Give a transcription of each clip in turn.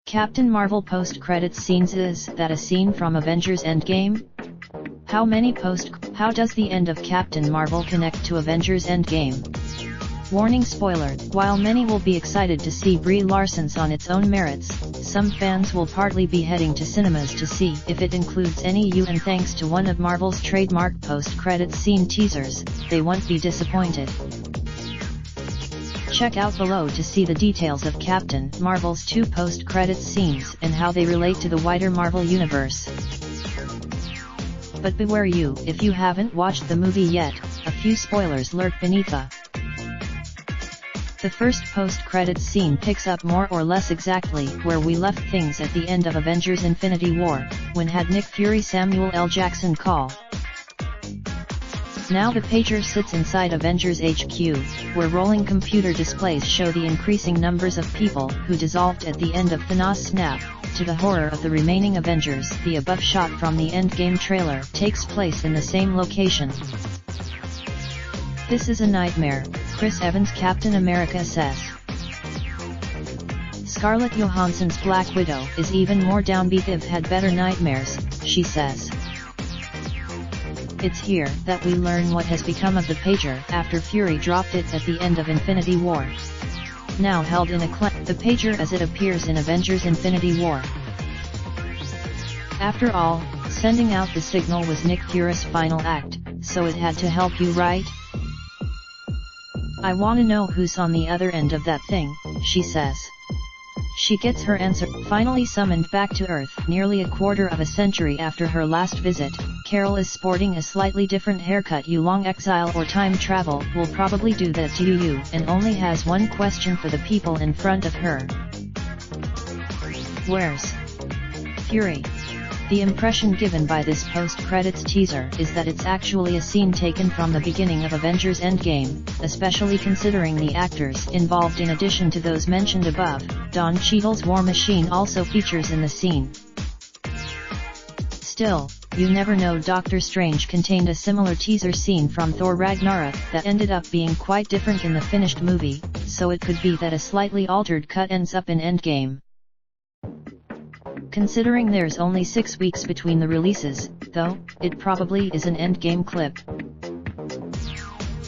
Captain Marvel post-credits scenes. Is that a scene from Avengers Endgame? How does the end of Captain Marvel connect to Avengers Endgame? Warning spoiler, while many will be excited to see Brie Larson's on its own merits, some fans will partly be heading to cinemas to see if it includes any U, and thanks to one of Marvel's trademark post-credits scene teasers, they won't be disappointed. Check out below to see the details of Captain Marvel's 2 post-credits scenes and how they relate to the wider Marvel universe. But beware you, if you haven't watched the movie yet, a few spoilers lurk beneath The first post-credits scene picks up more or less exactly where we left things at the end of Avengers Infinity War, when had Nick Fury Samuel L. Jackson call. Now the pager sits inside Avengers HQ, where rolling computer displays show the increasing numbers of people who dissolved at the end of Thanos' snap. To the horror of the remaining Avengers, the above shot from the Endgame trailer takes place in the same location. This is a nightmare, Chris Evans Captain America says. Scarlett Johansson's Black Widow is even more downbeat. I've had better nightmares, she says. It's here that we learn what has become of the pager after Fury dropped it at the end of Infinity War. Now held in the pager as it appears in Avengers Infinity War. After all, sending out the signal was Nick Fury's final act, so it had to help you, right? I wanna know who's on the other end of that thing, she says. She gets her answer. Finally summoned back to Earth nearly a quarter of a century after her last visit, Carol is sporting a slightly different haircut. Long exile or time travel will probably do that to you, and only has one question for the people in front of her. Where's Fury? The impression given by this post-credits teaser is that it's actually a scene taken from the beginning of Avengers Endgame, especially considering the actors involved. In addition to those mentioned above, Don Cheadle's War Machine also features in the scene. Still, you never know. Doctor Strange contained a similar teaser scene from Thor Ragnarok that ended up being quite different in the finished movie, so it could be that a slightly altered cut ends up in Endgame. Considering there's only 6 weeks between the releases, though, it probably is an Endgame clip.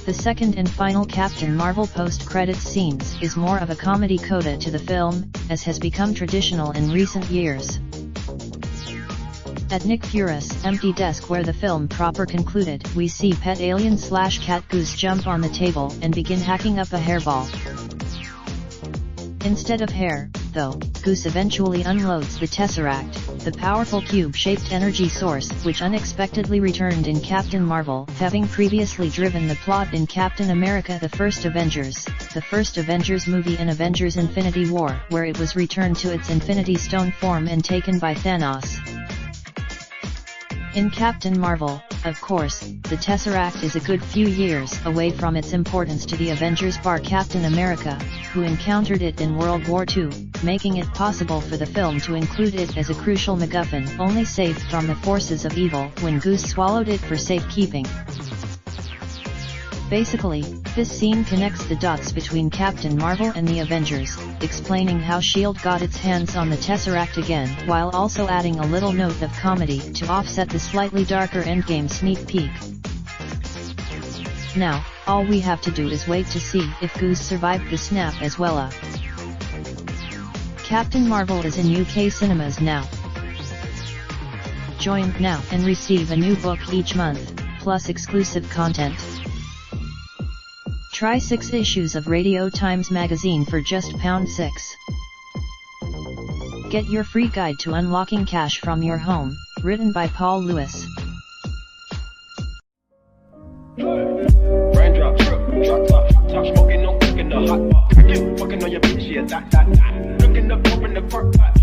The second and final Captain Marvel post-credits scenes is more of a comedy coda to the film, as has become traditional in recent years. At Nick Fury's empty desk where the film proper concluded, we see pet alien/cat Goose jump on the table and begin hacking up a hairball. Instead of hair, though, Goose eventually unloads the Tesseract, the powerful cube-shaped energy source which unexpectedly returned in Captain Marvel, having previously driven the plot in Captain America: The First Avengers, the first Avengers movie in Avengers Infinity War, where it was returned to its Infinity Stone form and taken by Thanos. In Captain Marvel, of course, the Tesseract is a good few years away from its importance to the Avengers bar Captain America, who encountered it in World War II, making it possible for the film to include it as a crucial MacGuffin, only saved from the forces of evil when Goose swallowed it for safekeeping. Basically, this scene connects the dots between Captain Marvel and the Avengers, explaining how S.H.I.E.L.D. got its hands on the Tesseract again, while also adding a little note of comedy to offset the slightly darker Endgame sneak peek. Now, all we have to do is wait to see if Goose survived the snap as well. Captain Marvel is in UK cinemas now. Join now and receive a new book each month, plus exclusive content. Try 6 issues of Radio Times magazine for just £6. Get your free guide to unlocking cash from your home, written by Paul Lewis. Raindrop, drop top smoking, no cooking the hot pot. Fucking on your bitch, yeah, that. Looking up, open the park pot.